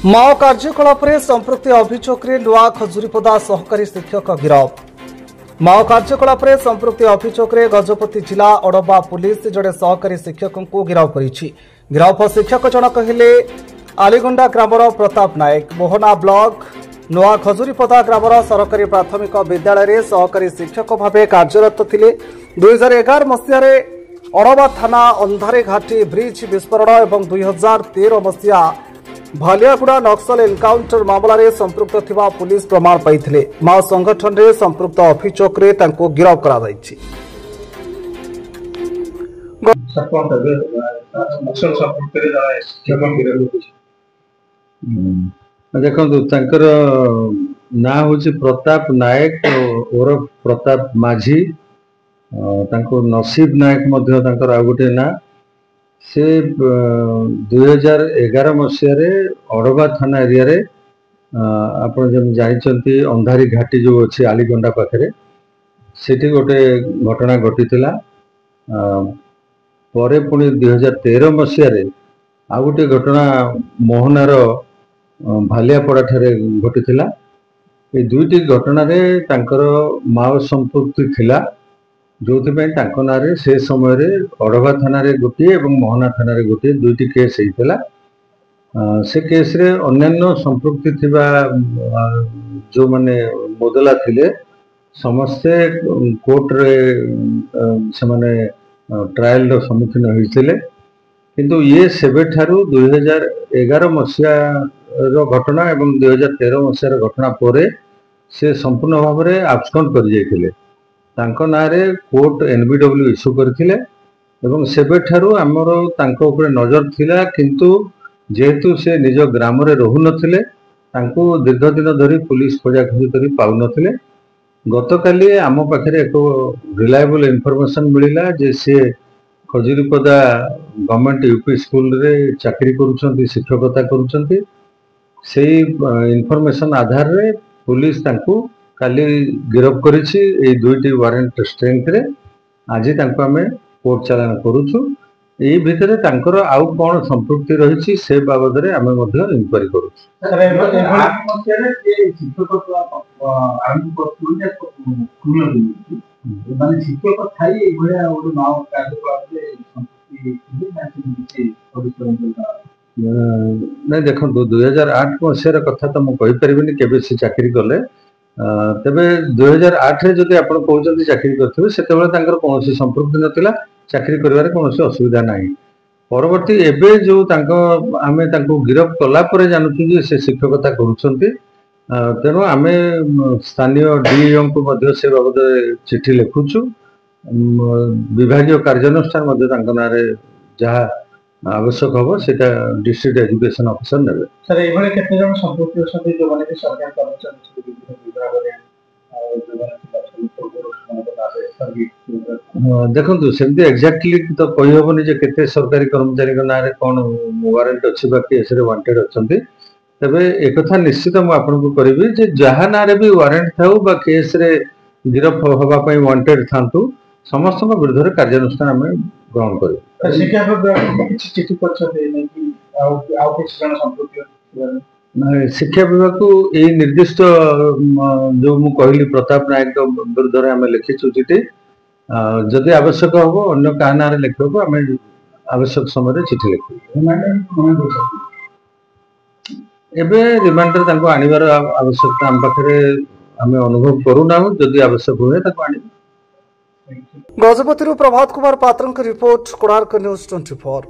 माओ कार्यकलाप संपृक्ति अभियोग नुआ खजुरीपदा सहकारी शिक्षक गिरफ। माओ कार्यकलाप संपृक्ति अभियोग गजपति जिला अड़बा पुलिस जड़े सहकारी शिक्षक को गिरफ करिछि। गिरफ शिक्षक जनक हेले आलीगंडा ग्रामर प्रताप नायक। मोहना ब्लॉक नुआ खजुरीपदा ग्रामर सरकारी प्राथमिक विद्यालय सहकारी शिक्षक भाव कार्यरत थिले। 2011 मसीह अड़बा थाना अंधारे घाटी ब्रिज विस्फोरण और 2013 मसीहा भालियागुड़ा नक्सल एनकाउंटर मामलें संपृक्त थिबा पुलिस प्रमाण पाइथिले। माओ संगठन रे संपृक्त अभियोग रे तांको गिरफ करा जायछि। देखो तांकर ना होछि प्रताप नायक ओरफ प्रताप माझी। तांको नसीब नायक मध्य तांकर आ गोटे ना से 2011 मसीह अड़बा थाना एरिया रे आपण जब जाइछंती अंधारी घाटी जो अच्छी आलीगंडा पाखरे सेठी गोटे घटना घटीला। परे पुणी 2013 मसीह आ गोटे घटना मोहनार भालियापड़ा ठारे घटीला। ए दुईटी घटना रे तांकर माओ संपृक्ति थिला जो ना से समय अड़बा थाना गोटे और मोहना थाना गोटे दुईटी केस होता। से केस रे अन्य संपृक्ति थिबा जो माने मोदला थिले समस्ते कोर्ट रे से माने ट्रायल रो सम्मुखीन होइथिले। किंतु ये सेबे ठारू 2011 मसीहा रो घटना एवं 2013 मसीहा घटना परे से संपूर्ण भाव में आब्सकॉन्ड कर जाइथिले। तांको नारे कोर्ट एनबीडब्ल्यू इश्यू करथिले एवं सेबे ठारू हमर तांको ऊपर नजर थिला। किंतु जेहेतु से निज ग्राम रे रहु नथिले तांको दीर्घ दिन धरी पुलिस खोजाखोजी करी पाउ नथिले। गतकाली आम पाखरे एक रिलायबल इनफॉरमेशन मिलिला जे से खजुरीपदा गवर्नमेंट यूपी स्कूल रे चाकरी करूछंती शिक्षकता करूछंती। सेही इनफॉरमेशन आधार रे पुलिस तांको काली गिरफ करिछि। ए दुईटी वारंट स्ट्रेंथ रे आज तांको हमें कोर्ट चालान करूछु। ए भितरे तांकर आउ कोन संपृक्ति रहिछि से बाबद रे हमें मध्ये इंक्वायरी करूछु। सर ए आठ मसिया के शिक्षक आरंभ करथुले माने शिक्षक थाई ए भया ओडे माओ कार्यकलाप रे संपृक्ति थिले ना कि नहीं देखो 2008 मसीह कथा तो मुझे कही परिबिनी केबे से चाकरी कले। तेबे 2008 रे जदि आपण कहउछन्ती चाकरी करथिबे सेतेबेले तांकर कोनोसी संपृक्ति नथिला चाकरी करिवारे कोनोसी असुविधा नाही। परवर्ती एबे जो तांको आमे तांको गिरफ कला परे जानुछु जे से शिक्षकता करूछन्ती। तेनो आमे स्थानीय डीईओ को मध्ये से बाबद चिठी लिखुछु। विभागीय कार्यानुष्ठान मध्ये तांको नारे जहा आवश्यक हो सेटा डिस्ट्रिक्ट एजुकेशन ऑफिसर नेबे। सर एभले केते जन संपृक्ति असते जो माने सरकार कर्मचारी विभाग रे देखो सेमती एक्जाक्टली तो कही हेनी जे केते सरकारी कर्मचारी ना कौन वारंट अच्छी केस रे वांटेड अच्छी। तेबे एक कथा निश्चित मु आपन को करिवि जे जहा ना रे भी वारंट थाउ बा केस रे गिरफ होबा पई वांटेड थांतु समस्त विरुद्ध कार्यानुष्ठान हमें ग्रहण करू। शिक्षा विभाग किछि चिठी पछते नै कि आउ किछि जन संपृक्ति शिक्षा विभाग को ये निर्दिष्ट जो मु कहली प्रताप नायक विरुद्ध आम लिखिचु चिठी। जदि आवश्यक हम अन्य क्या ना लिखा आम आवश्यक समय चिठी लिखु। एबे रिमांडर तांको आनिबार आवश्यकता आम पाखरे आम अनुभव करूना। जदि आवश्यक हुए ताको आनि। गजपति प्रभात कुमार पात्र रिपोर्ट कोणार्क न्यूज 24।